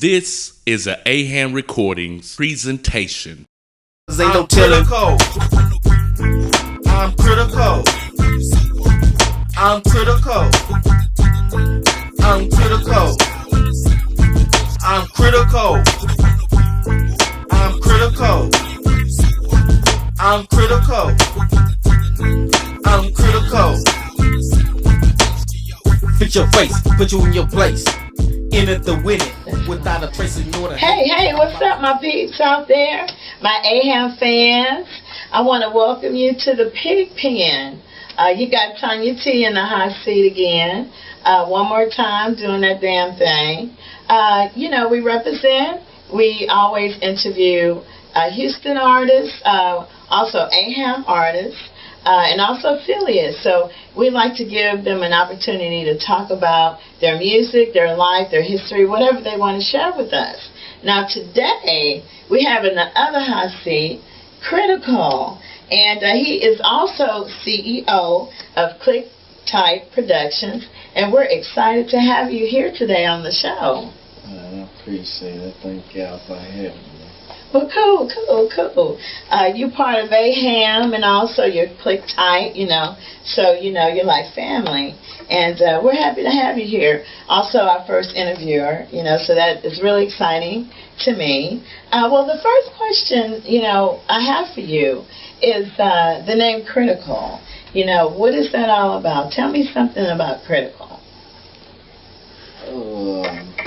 This is a AHAM recordings presentation. I'm critical. I'm critical. I'm critical. I'm critical. I'm critical. I'm critical. I'm critical. I'm critical. Fix your face, put you in your place. In it to win it, without a trace of order. Hey, what's up, my peeps out there? My AHAM fans. I want to welcome you to the PIGPEN. You got TONYA T in the hot seat again. One more time, doing that damn thing. We represent. We always interview Houston artists, also AHAM artists, and also affiliates. So we like to give them an opportunity to talk about their music, their life, their history, whatever they want to share with us. Now today, we have in the other hot seat, Critical. And he is also CEO of Click Type Productions. And we're excited to have you here today on the show. I appreciate it. Thank y'all for having me. Well, cool. You're part of AHAM and also you're Click Type, so, you're like family. And we're happy to have you here. Also, our first interviewer, so that is really exciting to me. Well, the first question, I have for you is the name Critical. What is that all about? Tell me something about Critical.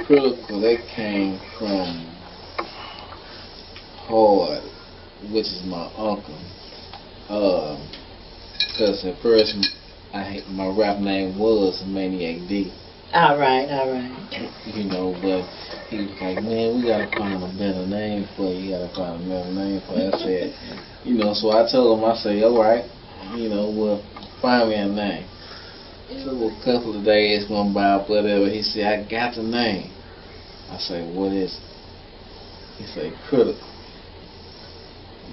Critical, that came from Hard, which is my uncle. Because at first, my rap name was Maniac D. All right. But he was like, man, we gotta find a better name for you. You gotta find a better name for you. I said, so I told him, I said, all right, well, find me a name. So a couple of days went by, whatever. He said, I got the name. I said, what is it? He said, Critical.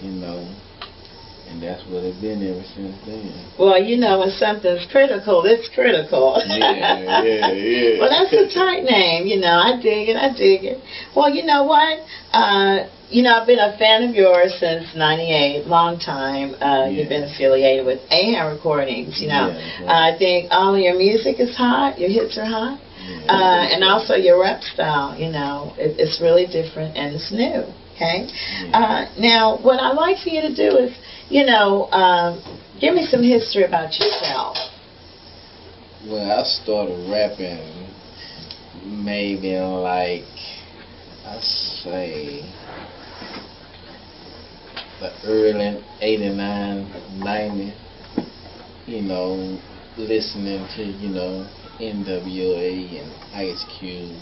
And that's what it's been ever since then. Well, when something's critical, it's critical. Yeah. Well, that's a tight name, I dig it. Well, you know what? I've been a fan of yours since '98, long time. You've been affiliated with AHAM Recordings, I think all of your music is hot, your hits are hot. And also your rap style, it's really different and it's new. Okay. Now, what I'd like for you to do is, give me some history about yourself. Well, I started rapping maybe in I say the early 89, 90. Listening to NWA and Ice Cube.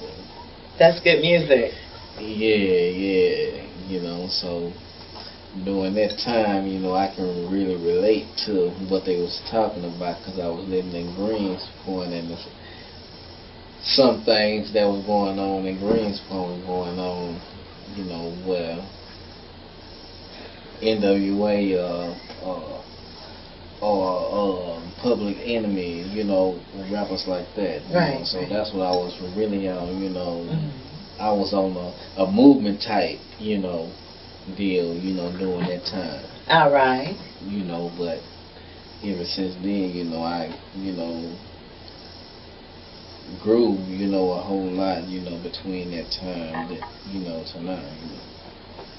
That's good music. Yeah, so during that time, I can really relate to what they was talking about because I was living in Greenspoint and some things that was going on in Greenspoint was going on, where NWA or Public Enemy, rappers like that. Right. So that's what I was really on, I was on a movement type, deal, during that time. All right. But ever since then, I, grew, a whole lot, between that time to now.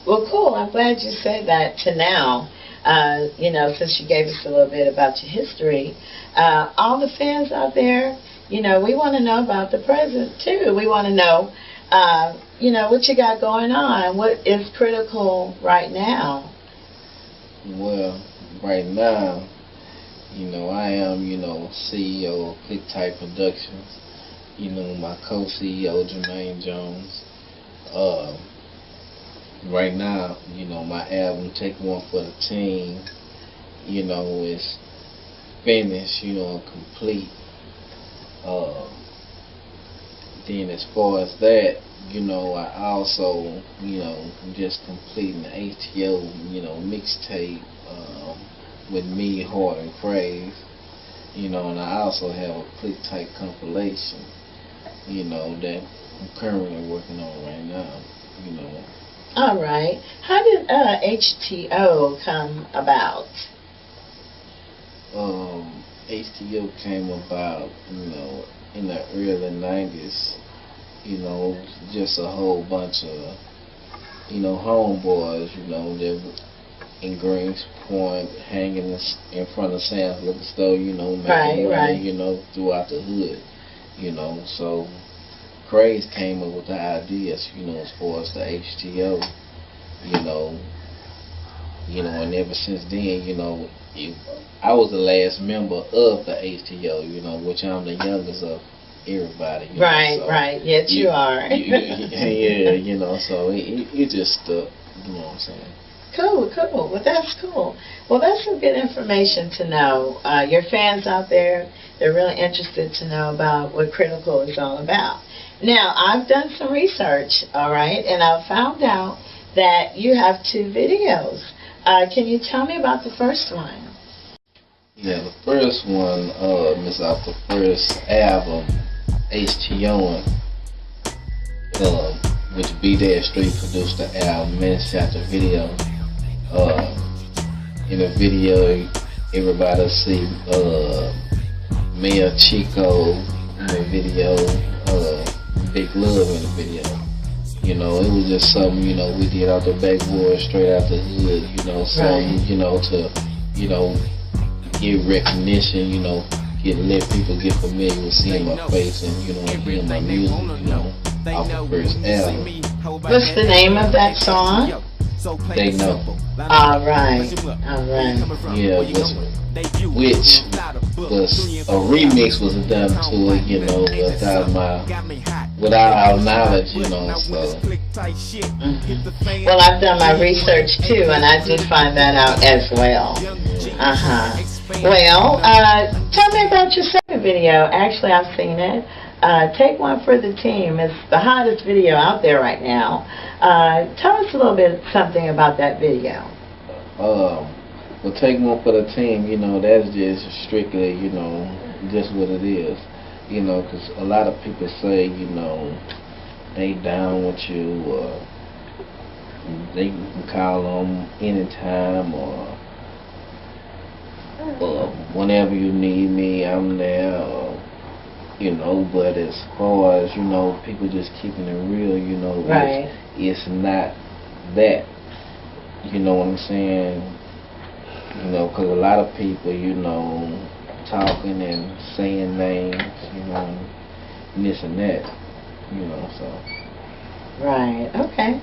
Well, cool. I'm glad you said that to now. Since you gave us a little bit about your history. All the fans out there, we want to know about the present, too. We want to know, what you got going on. What is Critical right now? Well, right now, I am, CEO of Click Type Productions. My co-CEO, Jermaine Jones. Right now, my album, Take One for the Team, is finished, complete. Then as far as that, I also, just completing the ATO, mixtape with me, Hard and Praise, and I also have a Click Type compilation, that I'm currently working on right now. You know. All right. How did HTO come about? HTO came about, you know, in the early 90s. You know, just a whole bunch of, you know, homeboys, you know, that were in Greens Point, hanging in front of Sam's liquor store, you know, making money, you know, throughout the hood, you know. So Craze came up with the ideas, you know, as far as the HTO, you know, and ever since then, you know, I was the last member of the HTO, you know, which I'm the youngest of everybody. You right, know, so right. Yes, you are. yeah, you know, so it just stuck, you know what I'm saying. Cool, cool. Well, that's cool. Well, that's some good information to know. Your fans out there, they're really interested to know about what Critical is all about. Now, I've done some research, all right, and I've found out that you have 2 videos. Can you tell me about the first one? Yeah, the first one is off the first album, HTO, which B-3 produced the album and shot the video. In the video, everybody see Mayor Chico in the video, Big Love in the video. You know, it was just something, you know, we did out the backboard, straight out the hood, you know, something, you know, to, you know, get recognition, you know, let people get familiar with seeing my face and, you know, and hearing my music, you know, off the first album. What's the name of that song? They Know. Alright, alright. Yeah, which was a remix was done to it, you know, without our knowledge, you know, so. Well, I've done my research too, and I did find that out as well. Well, tell me about your second video. Actually, I've seen it. Take One for the Team. It's the hottest video out there right now. Tell us a little bit something about that video. Well, Take One for the Team, you know, that's just strictly, you know, just what it is. You know, because a lot of people say, you know, they down with you, or they can call them anytime, or whenever you need me, I'm there, or, you know, but as far as, you know, people just keeping it real, you know, it's not that, you know what I'm saying, you know, because a lot of people, you know, talking and saying names, you know, and this and that, you know, so. Right, okay.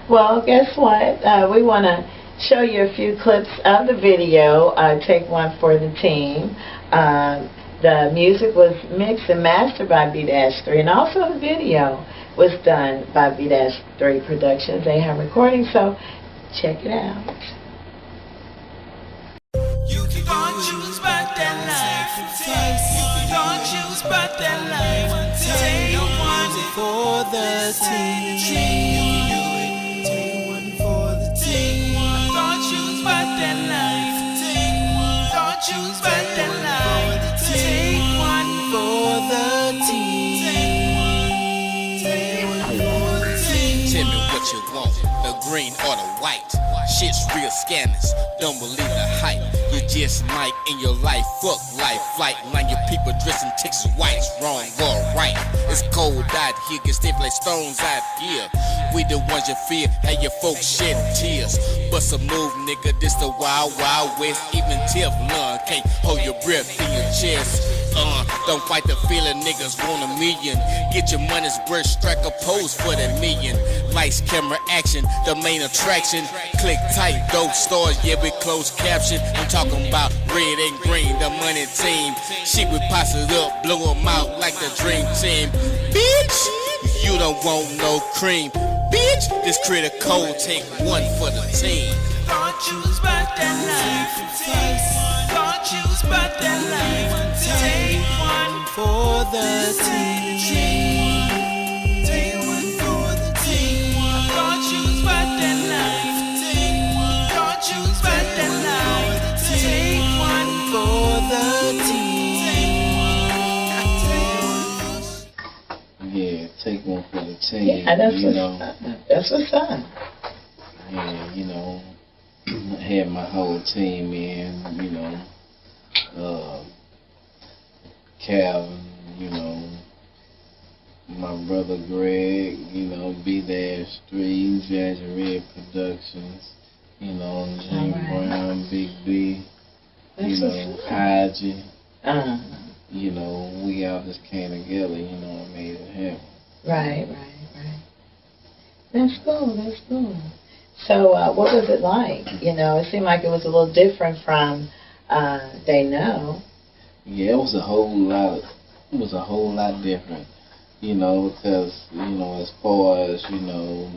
Well, guess what? We want to show you a few clips of the video, Take One for the Team. The music was mixed and mastered by B-3, and also the video was done by B-3 Productions, AHAM Recordings, so check it out. You can't choose but that life. You can't choose but that life. Take one for the team. Take one for the team. Don't choose but that life. Don't choose but that life. Take one for the team. Take one for the team. Tell me what you want, the green or the white. Shit's real scandalous, don't believe the hype. You just might in your life, fuck life, flight. Mind your people dressing Texas whites, wrong or right. It's cold out here, get stiff like stones out here. We the ones you fear, and your folks shedding tears. Bust a move, nigga, this the wild, wild west. Even Teflon can't hold your breath in your chest. Don't fight the feeling, niggas want $1 million. Get your money's worth, strike a pose for that million. Lights, camera, action, the main attraction. Click tight, dope stars, yeah, with closed caption. I'm talking about red and green, the money team. Shit, we pass it up, blow them out like the dream team. Bitch, you don't want no cream. Bitch, this critical, take one for the team. Don't choose but that life. Don't choose but that life. Take one for the team. Take one for the team. Don't choose but that life. Don't choose but that life. Take one for the team. yeah, Take One for the team. Yeah, that's you what's know, up. That's what's up. and you know, I had my whole team in. You know, Calvin. You know, my brother Greg. You know, B-3, Jazz Red Productions. You know, Jim Brown, Big B. That's You know, what's up. Haji. Uh-huh. You know, we all just came together, you know, and made it happen. Right. That's cool. That's cool. So, what was it like? You know, it seemed like it was a little different from They Know. Yeah, it was a whole lot different, you know, because, you know, as far as, you know,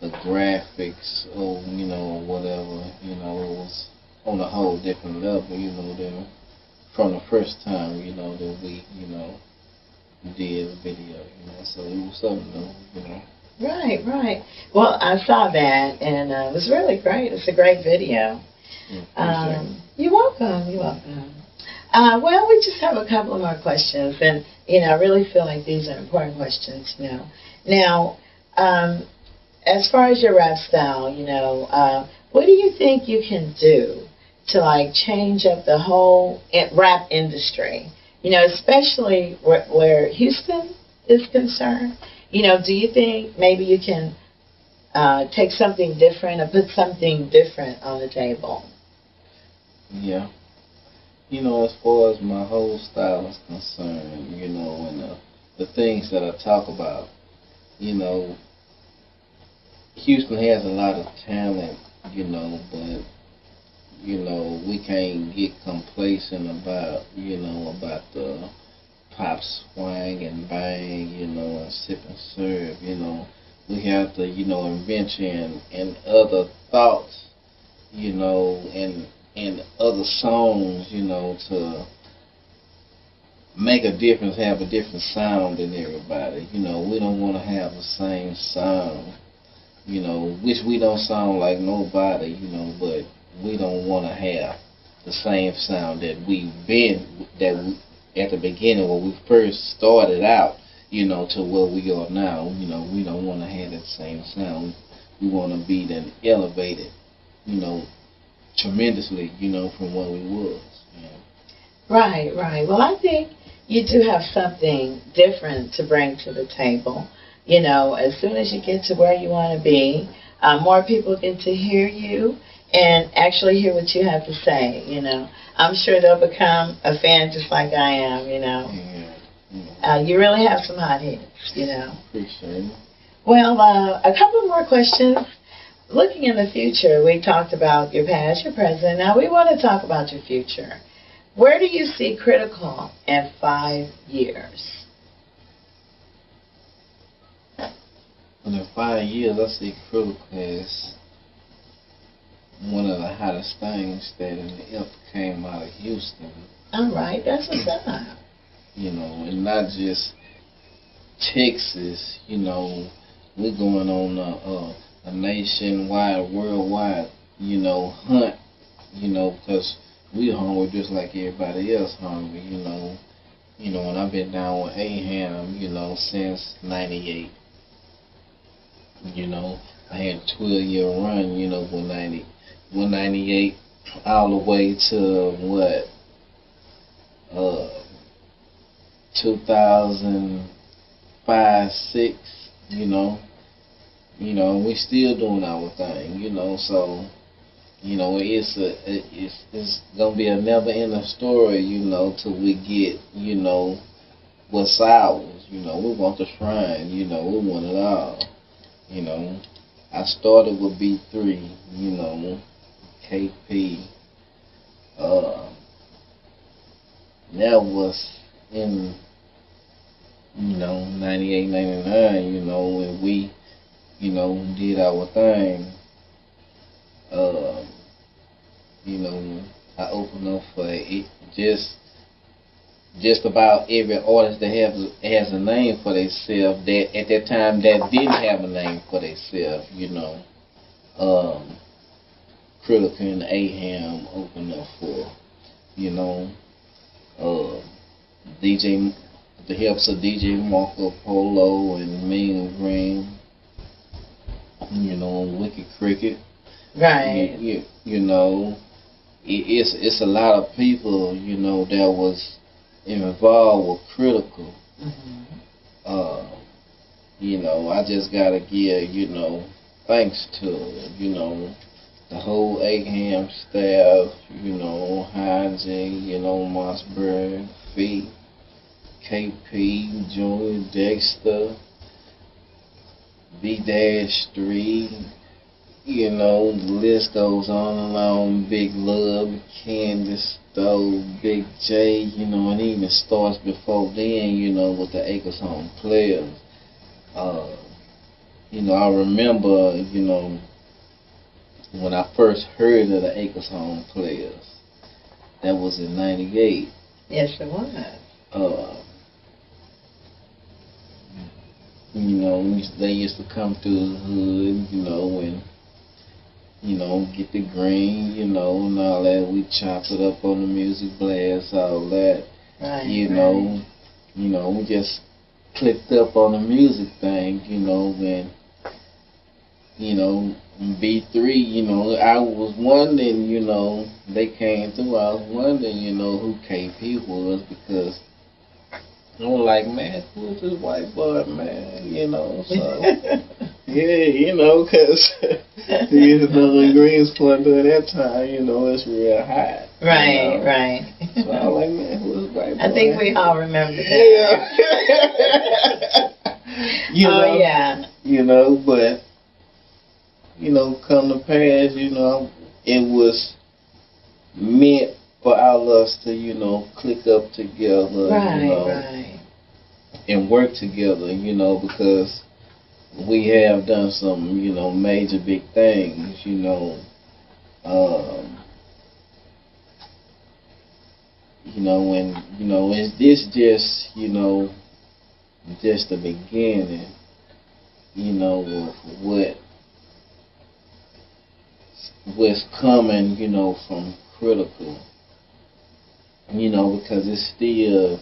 the graphics or, you know, whatever, you know, it was on a whole different level, you know, than from the first time, you know, that we, you know, did a video, you know, so it was something new, you know. Right. Well, I saw that, and it was really great. It's a great video. You're welcome. Well, we just have a couple of more questions, and, you know, I really feel like these are important questions, you know. Now, as far as your rap style, you know, what do you think you can do to, like, change up the whole rap industry? You know, especially where Houston is concerned. You know, do you think maybe you can take something different or put something different on the table? Yeah. You know, as far as my whole style is concerned, you know, and the things that I talk about, you know, Houston has a lot of talent, you know, but, you know, we can't get complacent about, you know, about the pop swang and bang, you know, and sip and serve, you know. We have to, you know, invention and other thoughts, you know, and other songs, you know, to make a difference, have a different sound than everybody. You know, we don't want to have the same sound, you know, which we don't sound like nobody, you know, but we don't want to have the same sound that at the beginning when we first started out, you know, to where we are now. You know, we don't want to have that same sound. We want to be then elevated, you know, tremendously, you know, from where we was. You know. Right. Well, I think you do have something different to bring to the table. You know, as soon as you get to where you want to be, more people get to hear you and actually hear what you have to say, you know. I'm sure they'll become a fan just like I am, you know. Yeah. You really have some hot hits, you know. Appreciate it. Well, a couple more questions. Looking in the future, we talked about your past, your present. Now we want to talk about your future. Where do you see Critical in 5 years? In 5 years, I see Critical as one of the hottest things that ever came out of Houston. All right, that's what's up. You know, and not just Texas, you know, we're going on a nationwide, worldwide, you know, hunt, you know, because we're hungry just like everybody else hungry, you know. You know, and I've been down with AHAM, you know, since 98. You know, I had a 12-year run, you know, 198 all the way to what, 2005, 6, you know, and we still doing our thing, you know, so, you know, it's gonna be a never-ending story, you know, till we get, you know, what's ours, you know. We want the shrine, you know, we want it all, you know. I started with B3, you know, KP. That was in, you know, 98, 99, you know, when we, you know, did our thing. You know, I opened up for it, just about every artist that has a name for themselves that at that time that didn't have a name for themselves, you know. Critical and AHAM opened up for, you know, DJ the helps of DJ Marco Polo and Mean Green, you know, and Wicked Cricket. Right. You know, it's a lot of people, you know, that was involved with Critical. You know, I just gotta give, you know, thanks to, you know, the whole AHAM staff, you know, Hygie, you know, Mossberg, Fee, KP, Junior, Dexter, B-3, you know, the list goes on and on. Big Love, Candace, Stowe, Big J, you know, and even starts before then, you know, with the Acres Home players. You know, I remember, you know, when I first heard of the Acres Home players, that was in '98. Yes, it was. You know, they used to come through the hood, you know, and, you know, get the green, you know, and all that. We chopped it up on the music blast, all that. Right, you know, we just clicked up on the music thing, you know, and, you know, B3, you know, I was wondering, you know, they came through, I was wondering, you know, who KP was, because I'm like, man, who's this white boy, man, you know, so, yeah, you know, because, you know, in Greenspoint during that time, you know, it's real hot. Right, you know? Right. So I was like, man, who's this white boy? I think we all remember that. Yeah. You know, oh, yeah. You know, but, you know, come to pass, you know, it was meant for all of us to, you know, click up together, Right, you know, right. and work together, you know, because we have done some, you know, major big things, you know. You know, and, you know, is this just, you know, just the beginning, you know, of what's coming, you know, from Critical, you know, because it's still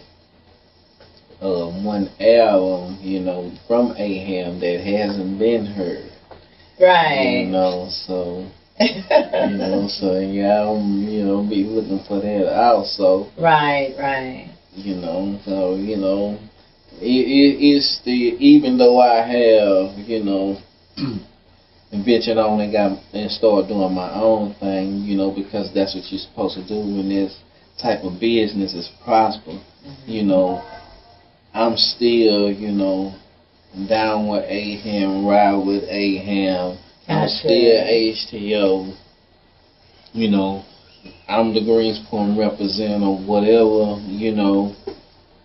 one album, you know, from AHAM that hasn't been heard. Right. You know, so, you know, so yeah, you know, be looking for that also. Right, right. You know, so, you know, it's still, even though I have, you know, ventured on and started doing my own thing, you know, because that's what you're supposed to do when this type of business is prosper. You know, I'm still, you know, down with AHAM, ride with AHAM. I'm still HTO. You know, I'm the Greenspoint representative, whatever, you know,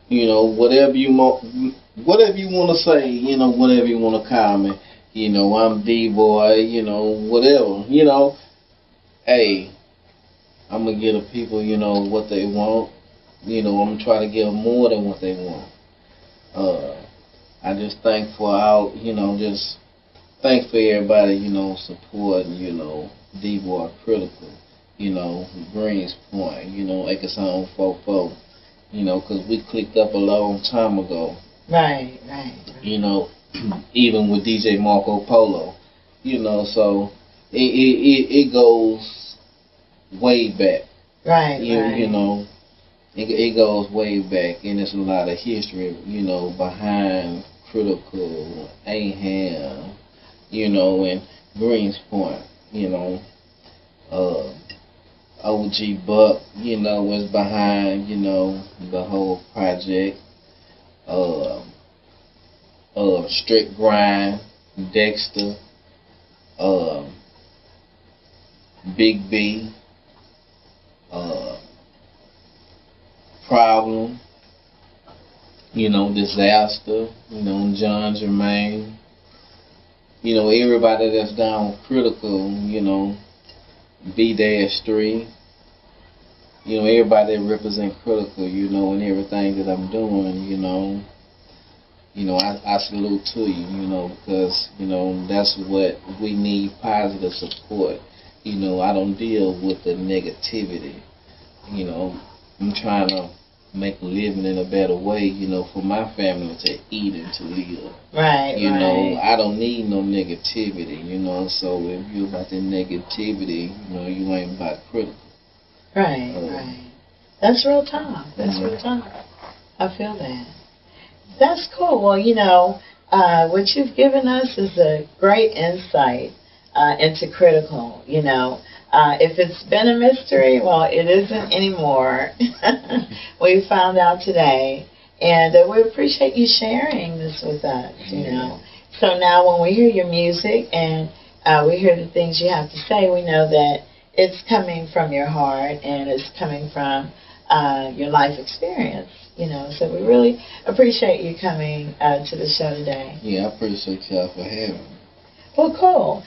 whatever you want to say, you know, whatever you want to call me. You know, I'm D-boy, you know, whatever, you know. Hey, I'm going to give the people, you know, what they want. You know, I'm going to try to give them more than what they want. I just thank for our, you know, just thanks for everybody, you know, supporting, you know, D-boy Critical, you know, Greenspoint, you know, Acres Home 44, you know, because we clicked up a long time ago. Right, right. You know, even with DJ Marco Polo, you know, so it goes way back. Right, right. You know, it goes way back, and there's a lot of history, you know, behind Critical, AHAM, you know, and Greenspoint, you know, OG Buck, you know, was behind, you know, the whole project. Strict Grind, Dexter, Big B, Problem, you know, Disaster, you know, John Jermaine, you know, everybody that's down with Critical, you know, B-3, you know, everybody that represent Critical, you know, and everything that I'm doing, you know. You know, I salute to you, you know, because, you know, that's what we need, positive support. You know, I don't deal with the negativity. You know, I'm trying to make a living in a better way, you know, for my family to eat and to live. Right, You know, right. I don't need no negativity, you know, so if you're about the negativity, you know, you ain't about critical. Right, right. That's real talk. That's Mhm. real talk. I feel that. That's cool. Well, you know, what you've given us is a great insight into critical, you know. If it's been a mystery, well, it isn't anymore. We found out today. And we appreciate you sharing this with us, you know. So now when we hear your music and we hear the things you have to say, we know that it's coming from your heart and it's coming from your life experience, you know. So we really appreciate you coming to the show today. Yeah, I appreciate y'all for having me. Well, cool.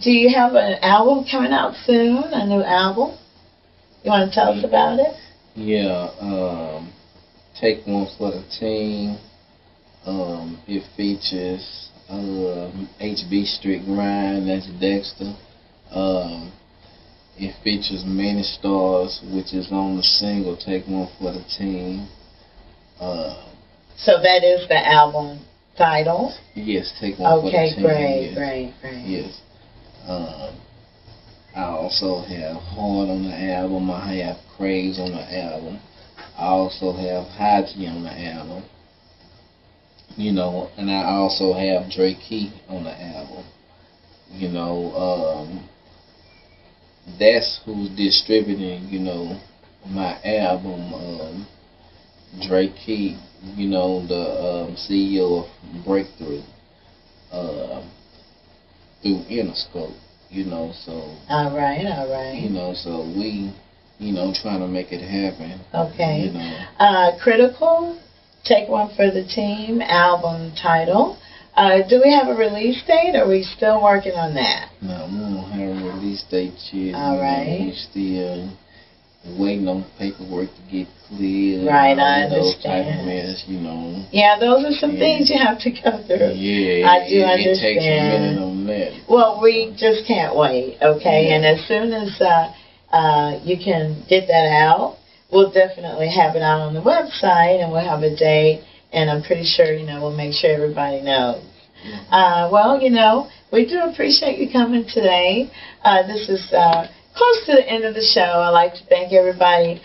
Do you have an album coming out soon, a new album? You want to tell us about it? Yeah, Take One for the Team. It features HB Street Grind, that's Dexter. It features Many Stars, which is on the single Take One for the Team. So that is the album title? Yes, Take One for the Team. Okay, great, Yes. great. Yes. I also have Hard on the album. I have Craze on the album. I also have Haji on the album. You know, and I also have Drake Key on the album. You know, that's who's distributing, you know, my album, Drake Key, you know, the CEO of Breakthrough, through Interscope, you know, so. All right. You know, so we, you know, trying to make it happen. Okay. You know. Critical, Take One for the Team, album title. Do we have a release date, or are we still working on that? No, we don't have a release date yet. All right. We still waiting on paperwork to get cleared. Right, and all I those type of understand. mess, you know. Yeah, those are some things you have to go through. Yeah, I do it takes a minute understand. on that. Well, we just can't wait, okay? Yeah. And as soon as you can get that out, we'll definitely have it out on the website, and we'll have a date, and I'm pretty sure, you know, we'll make sure everybody knows. Well, you know, we do appreciate you coming today. This is close to the end of the show. I'd like to thank everybody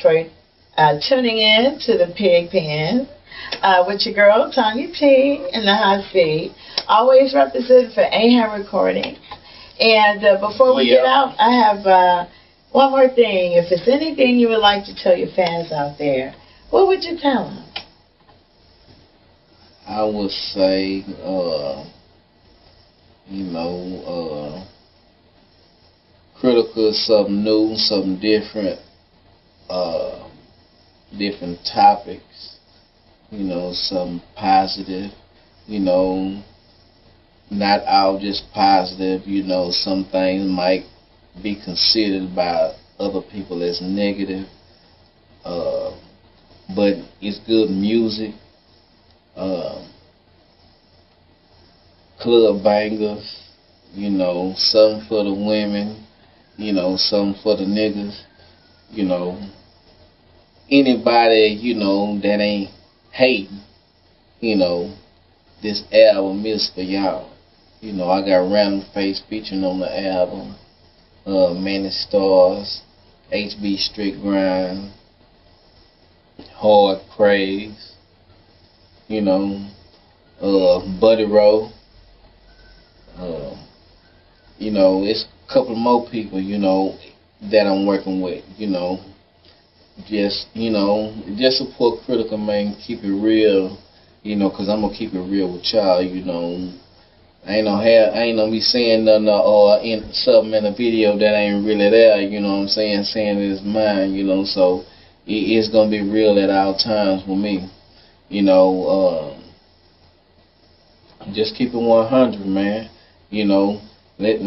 for tuning in to the PIGPEN with your girl, TONYA T, in the hot seat. Always representing for AHAM Recordings. And before we get out, I have one more thing. If there's anything you would like to tell your fans out there, what would you tell them? I would say, you know, critical is something new, something different, different topics, you know, something positive, you know, not all just positive, you know, some things might be considered by other people as negative, but it's good music. Club bangers, you know, something for the women, you know, something for the niggas, you know. Anybody, you know, that ain't hating, you know, this album is for y'all. You know, I got Random Face featuring on the album, Many Stars, HB Strict Grind, Hard Craze, you know, Buddy Rowe. You know, it's a couple more people, you know, that I'm working with, you know. Just, you know, just support critical, man. Keep it real, you know, because I'm going to keep it real with y'all, you know. I ain't gonna be saying nothing or in something in a video that ain't really there, you know what I'm saying? Saying it's mine, you know, so it's going to be real at all times with me, you know. Just keep it 100, man. You know, let's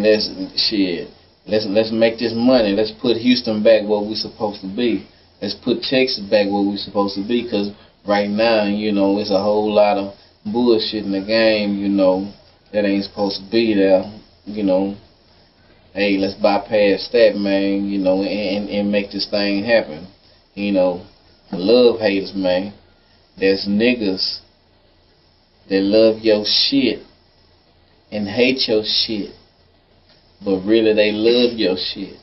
make this money. Let's put Houston back where we supposed to be. Let's put Texas back where we supposed to be. Cause right now, you know, it's a whole lot of bullshit in the game. You know, that ain't supposed to be there. You know, hey, let's bypass that, man. You know, and make this thing happen. You know, love haters, man. There's niggas that love your shit and hate your shit, but really they love your shit.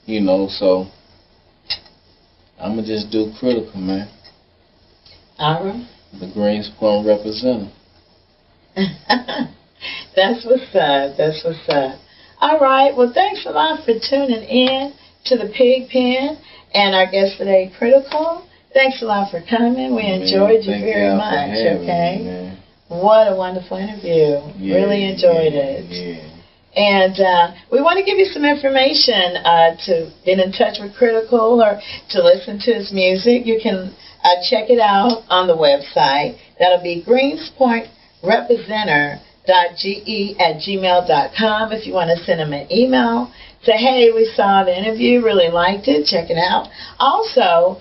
You know, so I'ma just do critical, man. Alright. The Greens Point representative. That's what's up. That's what's up. All right. Well, thanks a lot for tuning in to the Pig Pen and our guest today, Critical. Thanks a lot for coming. We enjoyed you very much. Okay. Me, what a wonderful interview. Yeah, really enjoyed it. Yeah. And we want to give you some information to get in touch with Critical or to listen to his music. You can check it out on the website. That'll be greenspointrepresenter.ge@gmail.com. If you want to send him an email, say, hey, we saw the interview, really liked it, check it out. Also,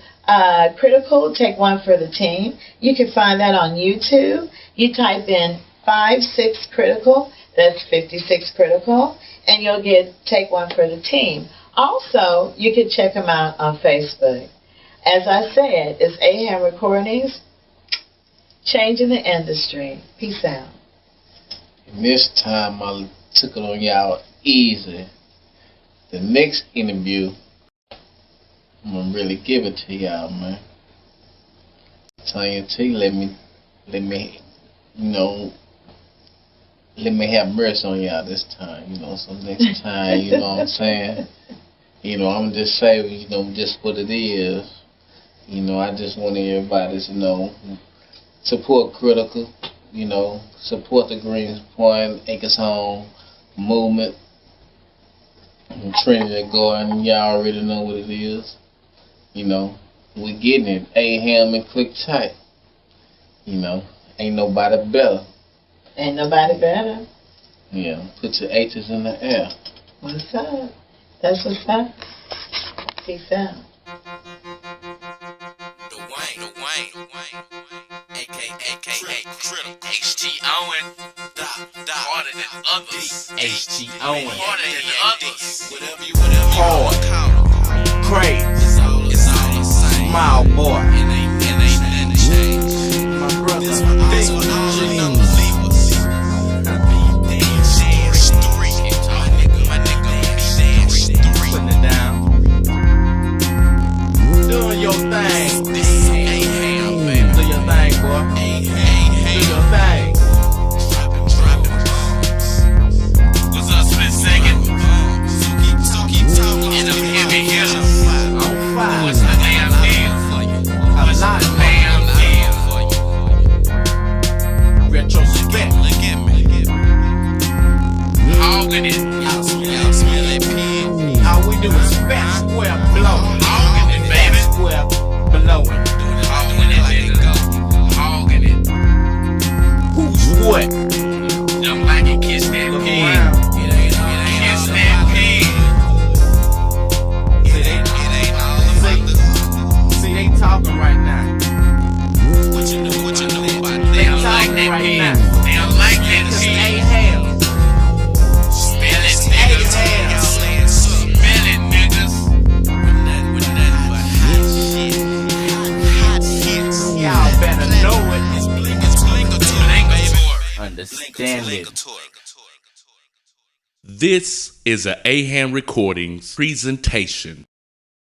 Critical, Take One for the Team. You can find that on YouTube. You type in 56 Critical, that's 56 Critical, and you'll get Take One for the Team. Also, you can check them out on Facebook. As I said, it's AHAM Recordings, changing the industry. Peace out. And this time I took it on y'all easy. The next interview, I'm gonna really give it to y'all, man. TONYA T, let me, you know, let me have mercy on y'all this time, you know. So next time, you know what I'm saying? You know, I'm just saying, you know, just what it is. You know, I just want everybody to know, support Critical, you know, support the Greens Point, Acres Home movement, and Trinity Garden. Y'all already know what it is. You know, we getting it. AHAM and click tight. You know, ain't nobody better. Ain't nobody better. Yeah, put your H's in the air. What's up? That's what's up. Peace out. aka HT Owen, harder than others. HT Owen, harder than others. Whatever you hard, crazy, it's all the same. Smile boy, it ain't nothing changed. My brother, this one you know, leave us. I be dead street, my nigga be dead street. Putting it down, doing your thing. Do your thing, boy. Do your thing. What's up, split second? So keep talking. And I'm heavy hitter. On fire. What's the damn deal for you? What's the damn deal for you? Retrospect. Look at me. Hogging it. Y'all smell that pig. All we do is fat square blow. Hogging it, baby. Square blowing. What? Jump like and kiss that pig. Kiss that pig. See, they talking right now. What you know about that? They don't like that pig. They don't like that pig. AHAM. Spell it, niggas. Spell it, niggas. With nothing but hot hits. Y'all better know it. It's blinker understand it. This is a AHAM Recordings presentation.